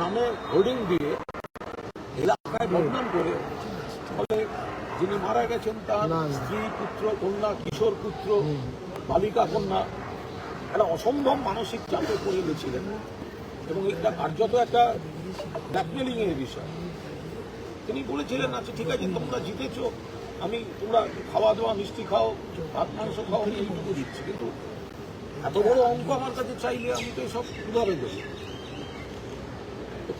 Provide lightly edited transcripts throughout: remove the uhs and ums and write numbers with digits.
নামে হোর্ডিং দিয়ে এলাকায় বদনাম করে, ফলে যিনি মারা গেছেন তার স্ত্রী, পুত্র, কন্যা, কিশোর পুত্র, বালিকা কন্যা একটা অসম্ভব মানসিক চাপে পড়ে গেছিলেন এবং এটা কার্যত একটা ব্ল্যাকমেলিং এর বিষয়। তিনি বলেছিলেন, আচ্ছা ঠিক আছে, তোমরা জিতেছ, আমি তোমরা খাওয়া দাওয়া, মিষ্টি খাও, ভাত মাংস খাও, আমি এইটুকু দিচ্ছি, কিন্তু এত বড় অঙ্ক আমার কাছে চাইলে আমি তো এসব উদাহরণ দেবো।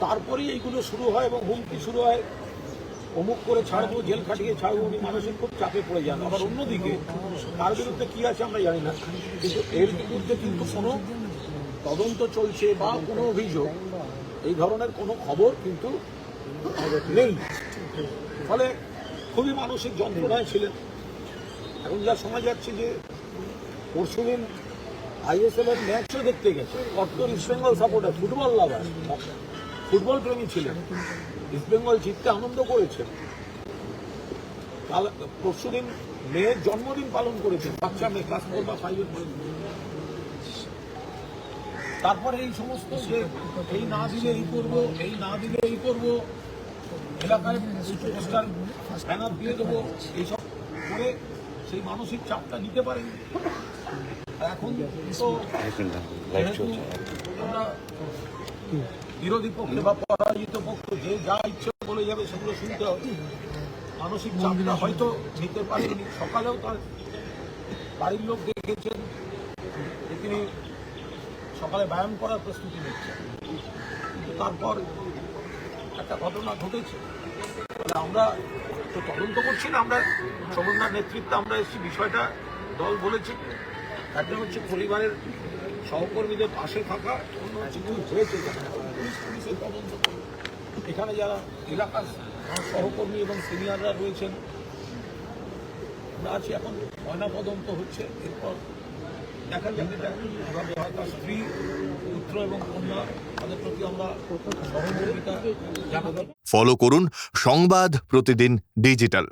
তারপরেই এইগুলো শুরু হয় এবং হুমকি শুরু হয়, অমুক করে ছাড়বো, জেল খাটিয়ে ছাড়বো। উনি মানসিক খুব চাপে পড়ে যান। আবার অন্যদিকে তার বিরুদ্ধে কি আছে আমরা জানি না, কিন্তু এর বিরুদ্ধে কিন্তু কোনো তদন্ত চলছে বা কোনো অভিযোগ, এই ধরনের কোনো খবর কিন্তু নেই। ফলে খুবই মানসিক যন্ত্রণায় ছিলেন। এখন যা শোনা যাচ্ছে যে পরশুদিন আইএসএল এর ম্যাচও দেখতে গেছে, কট্টর ইস্টবেঙ্গল সাপোর্টার, ফুটবল লাভার, ফুটবল প্রেমী ছিলেন, ইস্টবেঙ্গল জিততে আনন্দ করেছেন। পরশুদিন মেয়ের জন্মদিন পালন করেছেন, বাচ্চা মেয়ে, ক্লাস 4 বা 5 এর। তারপরে এই সমস্ত যে এই না দিলে এই করবো, এই না দিলে এই করবো, এলাকায় পোস্টার ব্যানার দিয়ে দেবো, এইসব করে সেই মানসিক চাপটা নিতে পারেন। এখন তো আমরা বিরোধী পক্ষে বা পরাজিত পক্ষ যে যা ইচ্ছে বলে যাবে সেগুলো শুনতে হবে। মানসিক চাপটা হয়তো নিতে পারেননি। সকালেও তার বাড়ির লোক দেখেছেন যে তিনি সকালে ব্যায়াম করার প্রস্তুতি নিচ্ছেন, কিন্তু তারপর একটা ঘটনা ঘটেছে। আমরা তো তদন্ত করছি না, আমরা সমন্বয় নেতৃত্বে আমরা এসেছি, বিষয়টা দল বলেছে। একটা হচ্ছে পরিবারের সহকর্মীদের পাশে থাকা, অন্য হচ্ছে কি হয়েছে পুলিশের তদন্ত। এখানে যারা এলাকার সহকর্মী এবং সিনিয়ররা রয়েছেন আমরা আছি, এখন ময়নাতদন্ত হচ্ছে, এরপর দেখা যাবে এভাবে হয় তার স্ত্রী, পুত্র এবং কন্যা, তাদের প্রতি আমরা সহমর্মিতা জানাতে। ফলো করুন সংবাদ প্রতিদিন ডিজিটাল।